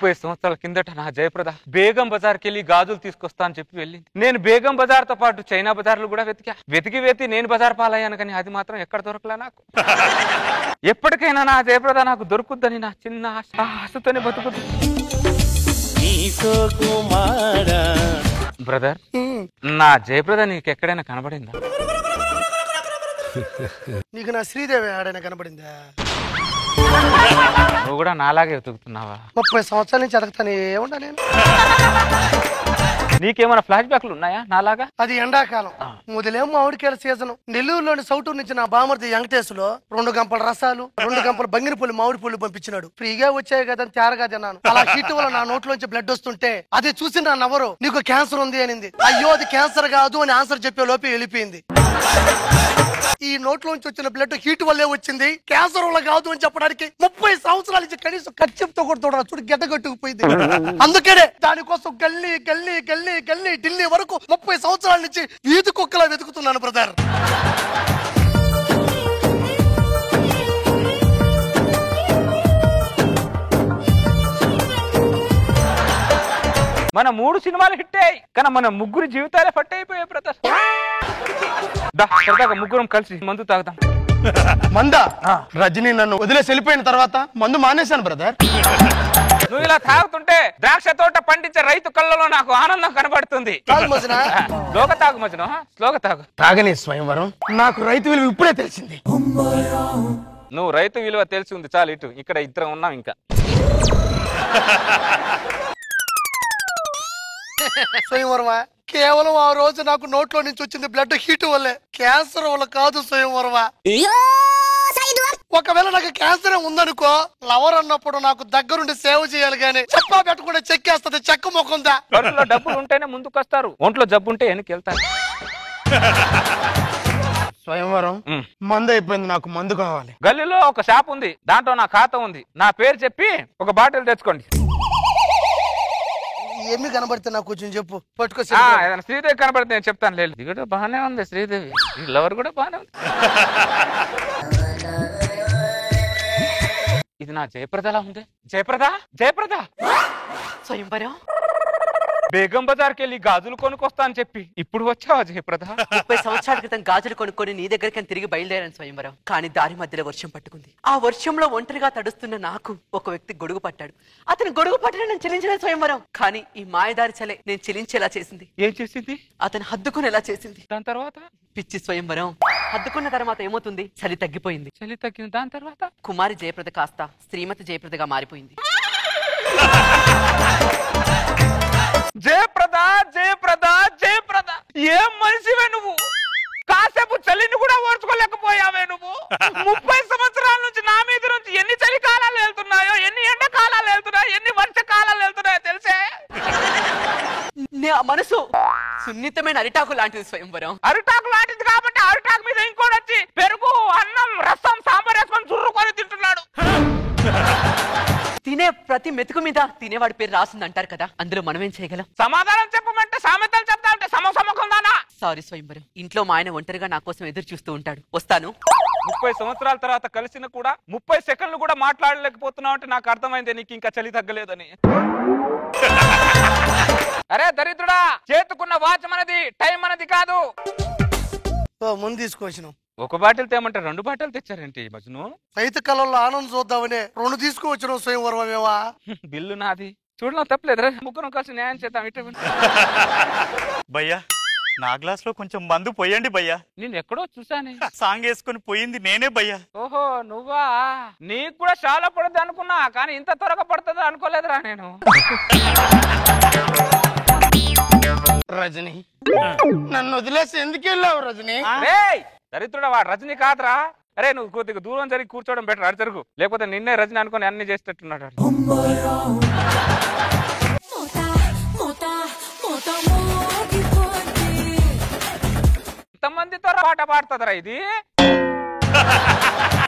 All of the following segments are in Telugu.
30 సంవత్సరాల కిందట నా జయప్రద బేగం బజార్కి వెళ్ళి గాజులు తీసుకొస్తా అని చెప్పి వెళ్ళింది. నేను బేగం బజార్ తో పాటు చైనా బజార్లు కూడా వెతికి నేను బజార్ పాలయ్యాను, కానీ అది మాత్రం ఎక్కడ దొరకలే నాకు. ఎప్పటికైనా నా జయప్రద నాకు దొరుకుద్దని నా చిన్న ఆశతోనే బతుకుద్ది. బ్రదర్, నా జయప్రద నీకు ఎక్కడైనా కనబడిందా? నీకు నా శ్రీదేవి ఆడైనా కనబడిందా? నువ్వు కూడా నాలాగే వెతుకుతున్నావా? 30 సంవత్సరాల నుంచి అడుగుతానే ఏముండా నేను. నీకేమైనా ఫ్లాష్ బ్యాక్లు ఉన్నాయా నాలాగా? అది ఎండాకాలం, మొదలేమో మామిడికాయల సీజన్. నెల్లూరులోని సౌటూరు నుంచి నా బామర్ది వెంకటేశ్లో 2 గంపల రసాలు 2 గంపల బంగినపల్లి మామిడి పళ్ళు పంపించినాడు. ఫ్రీగా వచ్చాయి కదా అని తేరగా తిన్నాను. అలా హీట్ వల్ల నా నోట్లోంచి బ్లడ్ వస్తుంటే అది చూసి నా నవ్వరు నీకు క్యాన్సర్ ఉంది అనింది. అయ్యో అది క్యాన్సర్ కాదు అని ఆన్సర్ చెప్పే లోపే వెళ్ళిపోయింది. ఈ నోట్లోంచి వచ్చిన బ్లడ్ హీట్ వల్లే వచ్చింది, క్యాన్సర్ వల్ల కాదు అని చెప్పడానికి 30 సంవత్సరాల నుంచి కనీసం ఖర్చుతో కూడా చూడరా, చూడు గడ్డ కట్టుకుపోయింది. అందుకనే దానికోసం గల్లీ గల్లీ గల్లీ గల్లీ ఢిల్లీ వరకు 30 సంవత్సరాల నుంచి వీధి కుక్కలా వెతుకుతున్నాను బ్రదర్. మన 3 సినిమాలు హిట్ అయ్యాయి, కానీ మన ముగ్గురు జీవితాలే ఫట్ అయిపోయాయి బ్రదర్. సరదాగా ముగ్గురం కలిసి మందు తాగుతాం. మందా? రజనీ నన్ను వదిలేసి వెళ్ళిపోయిన తర్వాత మందు మానేశాను బ్రదర్. నువ్వు ఇలా తాగుతుంటే ద్రాక్ష తోట పండించే రైతు కళ్ళలో నాకు ఆనందం కనబడుతుంది. స్లోగా తాగు మజను, స్లోగా తాగు. తాగని స్వయంవరం, నాకు రైతు విలువ ఇప్పుడే తెలిసింది. నువ్వు రైతు విలువ తెలిసి ఉంది చాలు. ఇటు ఇక్కడ ఇద్దరం ఉన్నాం ఇంకా. స్వయంవరమా, కేవలం ఆ రోజు నాకు నోట్లో నుంచి వచ్చింది బ్లడ్ హీట్ వల్లే, క్యాన్సర్ వల్ల కాదు స్వయంవరమా. ఒకవేళ నాకు క్యాన్సర్ ఉందనుకో, లవర్ అన్నప్పుడు నాకు దగ్గరుండి సేవ్ చేయాలి గానీ చెప్పా పెట్టకుండా చెక్కేస్తుంది చెక్క మొక్కందా. కడుపులో డబ్బులు ఉంటేనే ముందుకు వస్తారు, ఒంట్లో జబ్బు ఉంటే వెనక్కి వెళ్తారు. స్వయంవరం, మందు అయిపోయింది, నాకు మందు కావాలి. గల్లీలో ఒక షాప్ ఉంది, దాంట్లో నా ఖాతా ఉంది. నా పేరు చెప్పి ఒక బాటిల్ తెచ్చుకోండి. ఏమి కనబడితే నాకు కొంచెం చెప్పు, పట్టుకో. శ్రీదేవి కనబడితే నేను చెప్తాను. లేదు, ఇది కూడా బాగానే ఉంది శ్రీదేవి, ఈ లవర్ కూడా బాగానే ఉంది. ఇది నా జయప్రదలా ఉంది. జయప్రద, జయప్రద. స్వయంవరం, బేగం బజార్కి వెళ్ళి గాజులు కొనుక్కొస్తా అని చెప్పి ఇప్పుడు వచ్చావా జయప్రద? 30 సంవత్సరాల క్రితం గాజులు కొనుక్కొని నీ దగ్గరికి తిరిగి బయలుదేరాను స్వయంవరం. కానీ దారి మధ్యలో వర్షం పట్టుకుంది. ఆ వర్షంలో ఒంటరిగా తడుస్తున్న నాకు ఒక వ్యక్తి గొడుగు పట్టాడు. అతను గొడుగు పట్టిన నేను చెల్లించలేదు స్వయంవరం. కానీ ఈ మాయదారి చలే నేను చెల్లించేలా చేసింది. ఏం చేసింది? అతను హద్దుకునేలా చేసింది. దాని తర్వాత? పిచ్చి స్వయంవరం, హద్దుకున్న తర్వాత ఏమవుతుంది? చలి తగ్గిపోయింది. చలి తగ్గింది. దాని తర్వాత కుమారి జయప్రద కాస్త శ్రీమతి జయప్రదగా మారిపోయింది. జయప్రద, జయప్రద, జయప్రద, ఏం మనిషివే నువ్వు? కాసేపు చలిని కూడా ఓర్చుకోలేకపోయావే నువ్వు. 30 సంవత్సరాల నుంచి నా మీద నుంచి ఎన్ని చలి కాలాలు వెళ్తున్నాయో, ఎన్ని ఎండ కాలాలు వెళ్తున్నాయో, ఎన్ని వర్ష కాలాలు వెళ్తున్నాయో తెలిసే. నా మనసు సున్నితమైన అరిటాకు లాంటిది స్వయంవరం. అరిటాకు లాంటిది కాబట్టి అరిటాకు మీద ఇంకోటి వచ్చి పెరుగు, అన్నం, రసం, సాంబార్ వేసుకొని చుర్రుకొని తింటున్నాడు. తినే ప్రతి మెతుకు మీద తినేవాడి పేరు రాసింది అంటారు కదా, అందులో మనం ఏం చేయగలం? సమాధానం చెప్పమంటే సామెతలు చెప్తా ఉంటే సమసమకుందానా? సారీ స్వయంవరం, ఇంట్లో మా ఆయన ఒంటరిగా నా కోసం ఎదురు చూస్తూ ఉంటాడు. వస్తాను. 30 సంవత్సరాల తర్వాత కలిసిన కూడా 30 సెకండ్లు కూడా మాట్లాడలేకపోతున్నావు అంటే నాకు అర్థమైంది నీకు ఇంకా చలి తగ్గలేదని. అరే దరిద్రుడా, చేతుకున్న వాచ్ మనది, టైం మనది కాదు. ముందు తీసుకొచ్చినాం. ఒక బాటిల్ తేమంటే 2 బాటిల్ తెచ్చారేంటి మజ్ను? రైతు కళల్లో ఆనందం చూద్దామని 2 తీసుకువచ్చినాం స్వయంవరం. ఏవా బిల్లు నాది, చూడడం తప్పలేదురా. ముగ్గురం కలిసి న్యాయం చేద్దాం. ఇటు భయ్యా, నా గ్లాస్ లో కొంచెం మందు పోయండి భయ్యా. నేను ఎక్కడో చూసానే. సాంగ్ వేసుకుని పోయింది నేనే భయ్యా. ఓహో నువ్వా? నీకు కూడా చాలా పడుద్ది అనుకున్నా, కానీ ఇంత త్వరగా పడుతుందో అనుకోలేదురా నేను. రజనీ, నన్ను వదిలేసి ఎందుకు వెళ్ళావు రజనీ? దరిద్రుడా, వాడు రజనీ కాదురా. అరే నువ్వు కొద్దిగా దూరం జరిగి కూర్చోవడం బెటర్. అడి జరుగు, లేకపోతే నిన్నే రజనీ అనుకుని అన్ని చేసేటట్టున్నాడు. ఇంతమందితో పాట పాడుతుందిరా ఇది.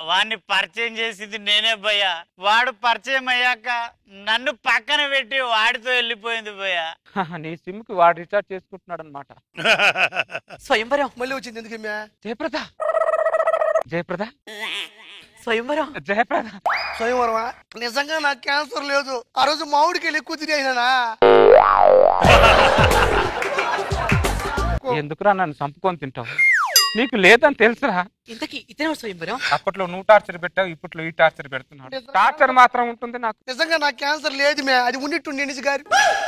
వాడిని పరిచయం చేసింది నేనే భయ్యా. వాడు పరిచయం అయ్యాక నన్ను పక్కన పెట్టి వాడితో వెళ్ళిపోయింది భయ్యా. నీ సిమ్ కి వాడు రీఛార్జ్ చేసుకుంటున్నాడు అనమాట. స్వయంవరం మళ్ళీ వచ్చింది ఎందుకు? జయప్రద, జయప్రద, స్వయంవరం జయప్రద స్వయంవరమా? నిజంగా నాకు క్యాన్సర్ లేదు. ఆ రోజు మామిడికాయలు ఎక్కువ తినేనా? ఎందుకురా నన్ను చంపుకొని తింటావు? నీకు లేదని తెలుసురా. ఇంతకీ ఇతనే స్వయంవరం? అప్పట్లో నువ్వు టార్చర్ పెట్టావు, ఇప్పట్లో ఈ టార్చర్ పెడుతున్నావు. టార్చర్ మాత్రం ఉంటుంది నాకు. నిజంగా నాకు క్యాన్సర్ లేదు మే, అది ఉన్నట్టుండి నిజ గారి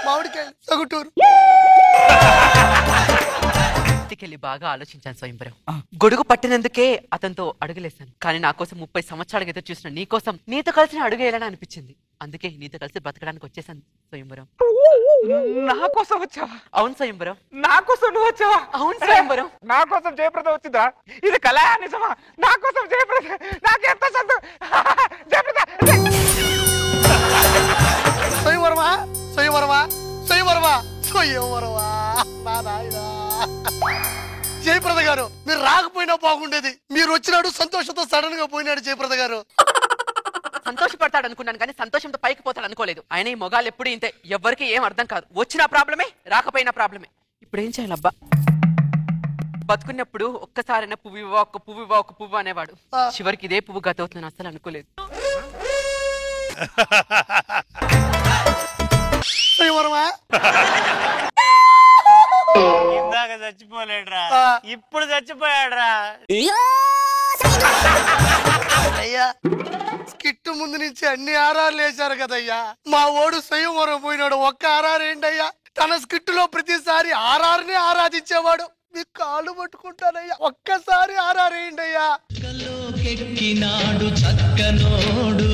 మామిడికాయలు సగుటూరు. ఇంటికెళ్ళి బాగా ఆలోచించాను స్వయంవరం. గొడుగు పట్టినందుకే అతనితో అడుగులేశాను, కానీ నా కోసం 30 సంవత్సరాలుగా ఎదురు చూసిన నీ కోసం నీతో కలిసి అడుగు వేయాలని అనిపించింది. అందుకే నీతో కలిసి బ్రతకడానికి వచ్చేసాను స్వయంవరం. నా కోసం వచ్చావా? అవును స్వయంవరం. నా కోసం నువ్వు వచ్చావా? అవును స్వయంవరం. నా కోసం జయప్రద వచ్చిందా? ఇది కళా నిజమా? నా కోసం జయప్రద, నాకెంత సంతోషం. జయప్రద స్వయంవరమా? స్వయంవరమా? స్వయంవరమా? స్వయంవరమా? నా నాయనా. జయప్రద గారు, మీరు రాకపోయినా బాగుండేది. మీరు వచ్చినాడు, సంతోషంతో సడన్ గా పోయినాడు జయప్రద గారు. సంతోషపడతాడు అనుకున్నాను, కానీ సంతోషంతో పైకి పోతాడు అనుకోలేదు. ఆయన ఈ మొగాలు ఎప్పుడు ఇంతే, ఎవరికి ఏం అర్థం కాదు. వచ్చిన ప్రాబ్లమే, రాకపోయినా ప్రాబ్లమే. ఇప్పుడు ఏం చేయాలబ్బా? బతుకున్నప్పుడు ఒక్కసారైనా పువ్వు ఇవ్వ, ఒక్క పువ్వు ఇవ్వ, ఒక్క పువ్వు అనేవాడు. చివరికి ఇదే పువ్వు గతవుతుందని అసలు అనుకోలేదు. స్వయంవరమా? ఇందాక చచ్చిపోలేడురా, ఇప్పుడు చచ్చిపోయాడురా. అయ్యా, స్కిట్ ముందు నుంచి అన్ని ఆర్ఆర్లు వేశారు కదయ్యా. మా ఓడు స్వయంవరం పోయినాడు, ఒక్క ఆర్ఆర్ ఏంటయ్యా? తన స్కిట్ లో ప్రతిసారి ఆర్ఆర్ని ఆరాధించేవాడు. మీ కాళ్ళు పట్టుకుంటానయ్యా, ఒక్కసారి ఆర్ఆర్ ఏంటయ్యా? కెక్కినాడు చక్కనోడు,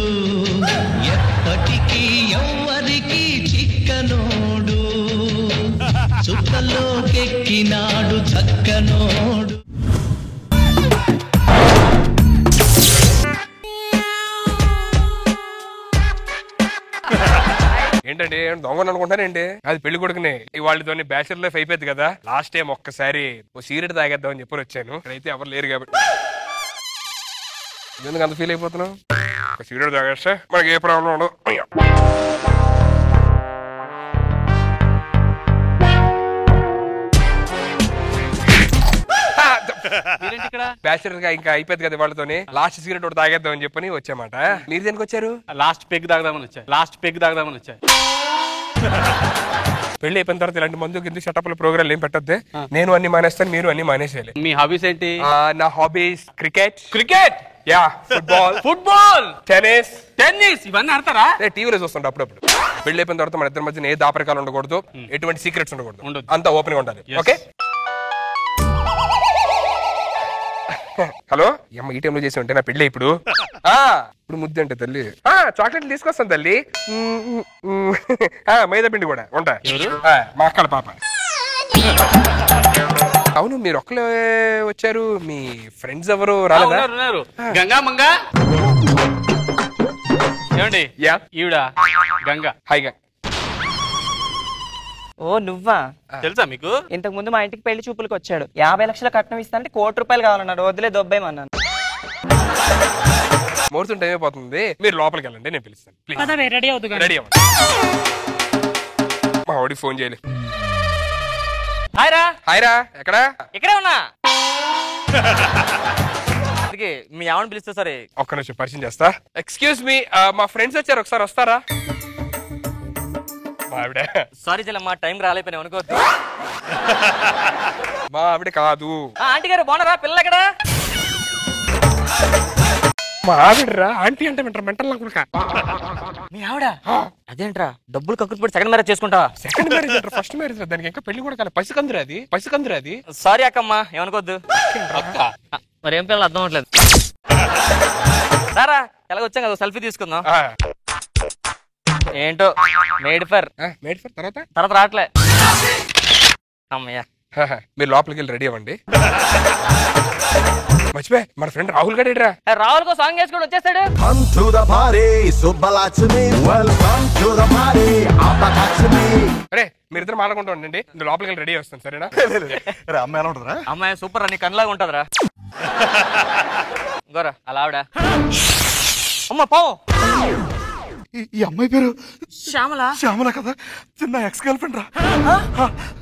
ఎప్పటికీ ఎవ్వరికి చిక్కనోడు, చుక్కలోకెక్కినాడు చక్కనోడు. ఏంటంటే దొంగను అనుకుంటానండి, అది పెళ్లి కొడుకునే. వాళ్ళతో బ్యాచులర్ లైఫ్ అయిపోయింది కదా. లాస్ట్ టైం ఒక్కసారి ఓ సిగరెట్ తాగేద్దామని చెప్పి వచ్చాను. అయితే ఎవరు లేరు కాబట్టి ఎందుకు అంత ఫీల్ అయిపోతున్నావు? ఒక సిగరెట్ తాగేస్తే మనకి ఏ ప్రాబ్లం ఉండదు. బ్యాచులర్ గా ఇంకా అయిపోయింది కదా వాళ్ళతోనే. లాస్ట్ సిగరెట్ ఒకటి తాగేద్దాం అని చెప్పని వచ్చామాట. మీరు దేనికి వచ్చారు? లాస్ట్ పెగ్ తాగదామని వచ్చా. పెళ్లి అయిపోయిన తర్వాత ఇలాంటి మందు కింద సెటప్ల ప్రోగ్రామ్ ఏం పెట్టద్దే. నేను అన్ని మానేస్తాను, మీరు అన్ని మానేసేయాలి. మీ హాబీస్ ఏంటి? నా hobbies cricket. Yeah. Football, tennis ఇవన్నీ ఆడతారా? టీవీలో చూస్తుంటా అప్పుడప్పుడు. పెళ్లి అయిపోయిన తర్వాత మన ఇద్దరి మధ్య ఏ దాపరికాలు ఉండకూడదు, ఎటువంటి సీక్రెట్స్ ఉండకూడదు, అంతా ఓపెన్ గా ఉండాలి. ఓకే? హలో, అమ్మ ఈ టైంలో చేసి ఉంటే నా పెళ్లి ఇప్పుడు ముద్దు అంటే తల్లి. చాక్లెట్లు తీసుకొస్తాను తల్లి. మైదా పిండి కూడా ఉంటా. మా అక్కల పాప. అవును, మీరు ఒక్కలే వచ్చారు, మీ ఫ్రెండ్స్ ఎవరు రాలేదా? గంగా మంగా ఏమండి? ఈవిడ గంగా. హాయిగా. ఓ నువ్వా? తెలుసా మీకు? ఇంతకు ముందు మా ఇంటికి పెళ్లి చూపులకు వచ్చాడు. 50 లక్షల కట్నం ఇస్తానంటే ₹1,00,000 కావాలన్నాడు. వదిలే దొబ్బేమన్నాను. ముహూర్తం టైం అయిపోతుంది, మీరు లోపలికి వెళ్ళండి, నేను పిలుస్తాను. రెడీ అవుతుంది. రెడీ అవ్వండి. మా వాడికి ఫోన్ చేయలే. హాయ్ రా. ఎక్కడా? ఇక్కడే ఉన్నా. మీ ఆవిడ పిలిస్తే సరే. ఒక్క నిమిషం పరిచయం చేస్తా. ఎక్స్క్యూజ్ మీ, మా ఫ్రెండ్స్ వచ్చారు, ఒకసారి వస్తారా? మా ఆవిడ. సారీ చెల్లమ్మ, టైం రాలేపోయినా అనుకోవద్దు. మా ఆవిడ కాదు. ఆంటీ గారు బాగున్నారా? పిల్లలు ఎక్కడ? మా ఆవిడరా. ఆంటీ అంటే మెంటల్ అనుకున్నా. మీ ఆవిడ? అదేంట్రా, డబ్బులు కక్కుతుపడి సెకండ్ మ్యారేజ్ చేసుకుంటావా? సెకండ్ మ్యారేజ్ అంటే ఫస్ట్ మ్యారేజ్. దానికి ఇంకా పెళ్లి కూడా కాలే. పసికందురా అది. సారీ అక్కమ్మా, ఏమనుకోవద్దు. మరేం పిల్లలు అర్థం అవట్లేదు. రారా, ఎలాగొచ్చాం కదా, సెల్ఫీ తీసుకుందాం. ఏంటో మేడ్ ఫర్ తర్వాత రావట్లే. అమ్మయ్యా. మీరు లోపలికి వెళ్ళి రెడీ అవ్వండి. మర్చిపోయి, మన ఫ్రెండ్ రాహుల్ గడేడ్రా. రాహుల్ కో సాంగ్ వేసుకొని వచ్చేస్తాడు. అరే మీరిద్దరు మాట్లాడుకుంటూ ఉండండి, నేను లోపలికి వెళ్ళి రెడీ వస్తాను, సరేనా? అమ్మాయి ఎలా ఉంటుందిరా? అమ్మాయి సూపర్ రా, నీ కన్లాగా ఉంటదిరా. గోరా అలా ఆవిడ. అమ్మ పావు. ఈ అమ్మాయి పేరు శ్యామల కదా, చిన్న ఎక్స్ గర్ల్ ఫ్రెండ్ రా.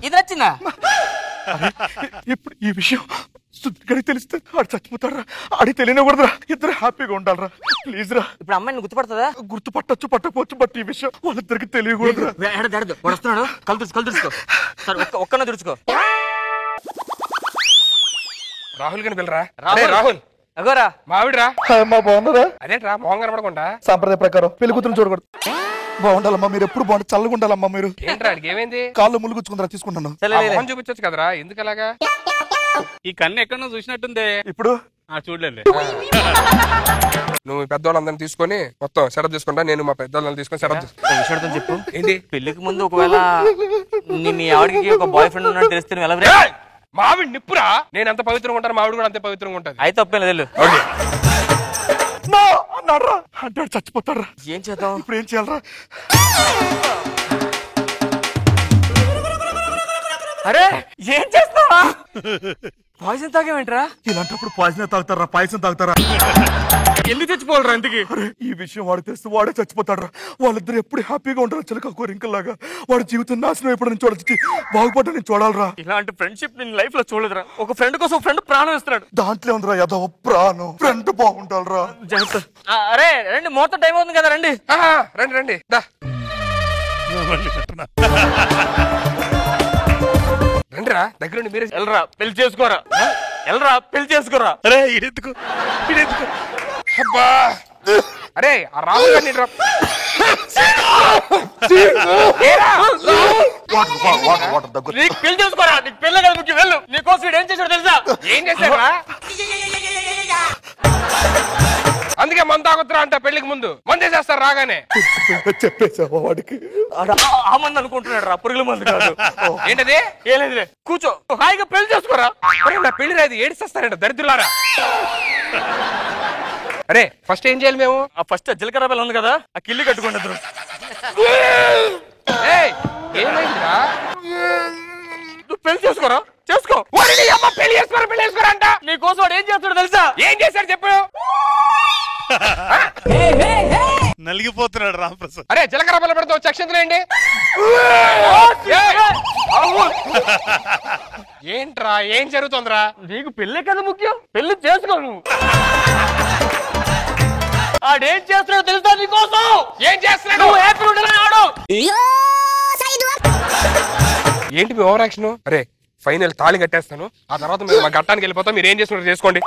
ఇది నచ్చిందా? ఇప్పుడు ఈ విషయం సుద్దిగడికి తెలిస్తే ఆడు చచ్చిపోతాడరా. ఆడికి తెలియకూడదురా. ఇద్దరు హ్యాపీగా ఉండాలరా. ప్లీజ్ రా. ఇప్పుడు అమ్మాయిని గుర్తుపడుతుందా? గుర్తుపట్టచ్చు పట్టకపోవచ్చు, బట్ ఈ విషయం వాళ్ళిద్దరికి తెలియకూడదురా. వస్తున్నాడు. కళ్ళు తుడుచుకో. ఒక్కన తుడుచుకో. రాహుల్ గారిని పిల్లరా. రాహుల్ అగోరా మావిడ్రా. అమ్మా బాగున్నారా? అదేంట్రా మొహం కనపడకుండా? సాంప్రదాయ ప్రకారం పెళ్లి కూతురు చూడకూడదు. బాగుండాలమ్మా మీరు, ఎప్పుడు బాగుంటుంది, చల్లగా ఉండాలమ్మా మీరు. ఏంట్రా ఆడికి ఏమైంది? కాళ్ళు ములుగుచ్చుకుంటారా, తీసుకుంటాను. మొహం చూపించచ్చు కదరా, ఎందుకు అలాగా? ఈ కన్ను ఎక్కడో చూసినట్టుంది. ఇప్పుడు చూడలేదు. నువ్వు పెద్దవాళ్ళందరినీ తీసుకొని మొత్తం సెటప్ చేసుకుంటా. నేను మా పెద్దవాళ్ళని తీసుకొని సెటప్ విషయం చెప్పు. ఏంటి? పెళ్లికి ముందు ఒకవేళ మీ ఆవిడకి ఒక బాయ్ ఫ్రెండ్ ఉన్నట్టు తెలిస్తే నువ్వు ఎలా? మావిడి నిప్పురా. నేను ఎంత పవిత్రంగా ఉంటాను, మావిడి కూడా అంతే పవిత్రంగా ఉంటుంది. అయితే తప్పేం లేదు. అన్నాడు అంటే చచ్చిపోతాడు. ఏం చేద్దాం ఇప్పుడు? ఏం చేయాలరా? అరే ఏం చేస్తావా? పాయిజన్ తాగేమేంట్రా? ఇలాంటప్పుడు పాయసం తాగుతారా? పాయసం తాగుతారా? ఎందుకు చచ్చిపోవాలరా ఇంతకి? ఈ విషయం వాడు తెస్తే వాడే చచ్చిపోతాడు. వాళ్ళిద్దరు ఎప్పుడు హ్యాపీగా ఉంటారు, చిలక కోరింకల్లాగా. వాడి జీవితం నాశనం ఎప్పుడు నుంచి చూడొచ్చు, బాగుపడ్డా నేను చూడాలరా. ఇలాంటి ఫ్రెండ్షిప్ నేను లైఫ్ లో చూడదురా. ఒక ఫ్రెండ్ కోసం ఫ్రెండ్ ప్రాణం ఇస్తున్నాడు. దాంట్లో ఉందిరా ఏదో ప్రాణం. ఫ్రెండ్ బాగుండాలరా. అరే రండి, మొత్తం టైం అవుతుంది కదా. రండి రండి రండి దా. రండిరా దగ్గరుండి మీరే. వెళ్ళరా పెళ్లి చేసుకోరా. వెళ్ళరా పెళ్లి చేసుకోరా. అరే ఇడెందుకు అబ్బా. అరే ఆ రాహుల్ గారిని రా. నీకు పెళ్లి చేసుకోరా. నీకు పెళ్లి కదా ముఖ్యం. వెళ్ళు. నీకోసం వీడు ఏం చేశాడు తెలుసా? ఏం చేశారా? అందుకే మందు తాగుతురా అంట. పెళ్లికి ముందు మందే చేస్తారు రాగానే. చెప్పేసావా వాడికి? ఆ మంది అనుకుంటున్నాడు రా, పురుగుల మంది కాదు. ఏంటది? ఏం లేదులే, కూర్చో. హాయిగా పెళ్లి చేసుకోరా. నా పెళ్లి రాదు, ఏడిస్తారంట దరిద్రులారా. అరే ఫస్ట్ ఏం చేయాలి మేము? ఆ ఫస్ట్ జీలకర్ర బెల్లం ఉంది కదా, ఆ కిల్లి కట్టుకుంటారు. ఏమైందిరా? నువ్వు పెళ్లి చేసుకోరా. చేసుకో. పెళ్లి చేసుకోరా అంట. నీకోసం వాడు ఏం చేస్తాడు తెలుసా? ఏం చేశాడు చెప్పు. నలిగిపోతున్నాడు రామప్రసాద్. అరే జీలకర్ర బెల్లం పెడతా వచ్చి అక్షంతలేండి. ఏంట్రా ఏం జరుగుతుందిరా? నీకు పెళ్లి కదా ముఖ్యం, పెళ్లి చేసుకో నువ్వు. ఆడేం చేస్తున్నాడు తెలుసా నీకోసం? ఏం చేస్తున్నాడు? నువ్వు హ్యాపీ ఉండాలని ఆడు. ఏంటి మీ ఓవర్ యాక్షన్? అరే ఫైనల్ తాళి కట్టేస్తాను, ఆ తర్వాత మీరు మా ఘట్టానికి వెళ్ళిపోతాం. మీరు ఏం చేస్తున్నారు చేసుకోండి.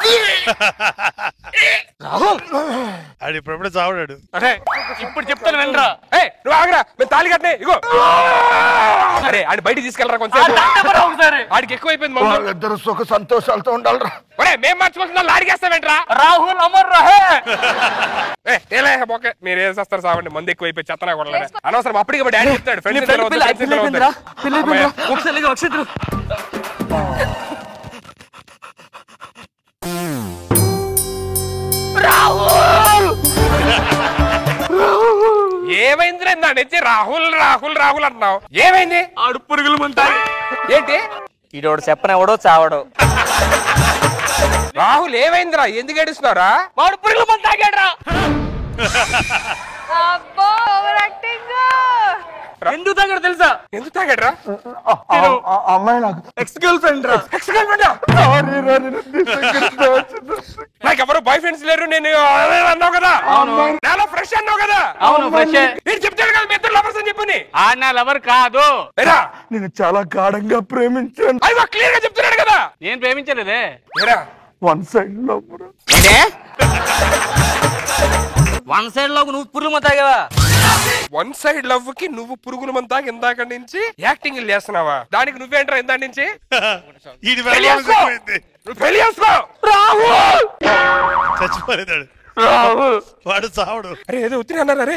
ఆడు ఇప్పుడు చావడాడు. అరే ఇప్పుడు చెప్తాను వినరా. నువ్వు ఆగరా, మేము తాళి కట్టే ఇగో. అరే ఆడి బయటికి తీసుకెళ్ళరా కొంచెం. ఆడికి ఎక్కువైపోయింది. మమ్మల్ని ఇద్దరు సుఖ సంతోషాలతో ఉండాలరా. మేము మర్చిపోతున్నా ఆడికేస్తావేంట్రా? రాహుల్ అమర్ రహే. మీరు ఏం చేస్తారు సావండి, మంది ఎక్కువైపోయి చెత్తనా కొడలేదు. అనవసరం అప్పటికి డాడీ చెప్తాడు ఫ్రెండ్స్. ఏమైంది నా నుంచి రాహుల్ రాహుల్ రాహుల్ అంటున్నావు? ఏమైంది? ఆడు పురుగులు మంటాడు. ఏంటి? ఈడోడు చెప్పనెవడో చావడు. రాహుల్ ఏమైందిరా? ఎందుకు ఏడుస్తున్నారా? వాడు పురుగులు మంది తాగాడ్రా. ఎందుకు తాగాడు తెలుసా? ఎందుకు తాగాడ్రా? అమ్మాయి నాకు ఎక్స్ గర్ల్ ఫ్రెండ్ రా. నాకు ఎవరు బాయ్ ఫ్రెండ్స్ లేరు. నేను అన్నావు కదా, నాలో ఫ్రెష్ అన్నావు కదా. అవును ఫ్రెష్. నేను చెప్తాను కదా మీ ఇద్దరు లవర్స్ అని చెప్పని. ఆడ నా లవర్ కాదు. నేను చాలా గాఢంగా ప్రేమించాను. అది క్లియర్ గా చెప్తున్నాడు కదా. నేను ప్రేమించలేదే. వన్ సైడ్ లో వన్ సైడ్ లో నువ్వు పురుగులు మంది తాగావా? వన్ సైడ్ లవ్ కి నువ్వు పురుగుల మంతా ఇందాక నుంచి యాక్టింగ్ చేస్తున్నావా? దానికి నువ్వేంట్రా ఇందా నుంచి? పెళ్లి చేసుకో. రాహుల్ చచ్చిపోలేదాడు. రాహుల్ వాడు చావడు. అరే ఏదో ఉత్తిరి అన్నారు. అరే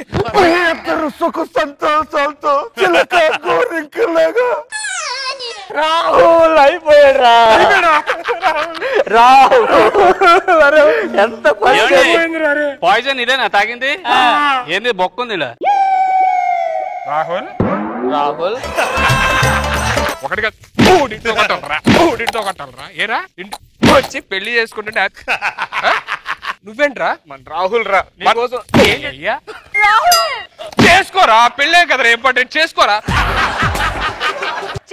ఇద్దరు సుఖ సంతోషాలతో చిలక కోరింకలాగా. రాహుల్ అయిపోయాడు రా. రాహుల్ ఎంత పాయిజన్ ఇదేనా తాగింది? ఏంది బొక్కుంది ఇలా? రాహుల్ రాహుల్ ఒకటిగా ఊడింటితో కొట్టాలరా. ఏరా ఇంటి వచ్చి పెళ్లి చేసుకుంటుంటే నువ్వేంట్రా? మన రాహుల్ రా. చేసుకోరా, పెళ్ళే కదరా ఇంపార్టెంట్. చేసుకోరా.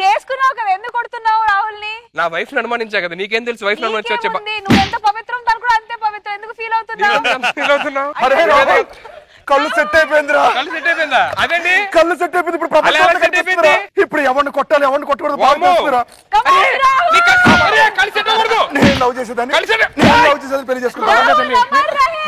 చేసుకున్నావు కదా, ఎందుకు కొడుతున్నావు రాహుల్ని? నా వైఫ్ ని అనుమానించా కదా, నీకేం తెలుసు వైఫ్ ని అనుమానించి వచ్చే నీకేముంది? నువ్వు ఎంత పవిత్రం తను కూడా అంతే పవిత్రం, ఎందుకు ఫీల్ అవుతున్నావు? అరే రాహుల్, కళ్ళు సెట్ అయిపోయిందిరా. కళ్ళు సెట్ అయిపోయిందా? అదేంటి కళ్ళు సెట్ అయిపోయింది. ఇప్పుడు అలా ఎలా set అయిపోయింది? ఇప్పుడు ఎవరిని కొట్టాలి ఎవరిని కొట్టకూడదు వామ్మో. Come on, Rahul. కళ్ళు సెట్ అవ్వకూడదు. నేను లవ్ చేసేదాన్ని కలిసి నేను లవ్ చేసేదాన్ని పెళ్లి చేసుకుంటా. రాహుల్, అమర్ రహే.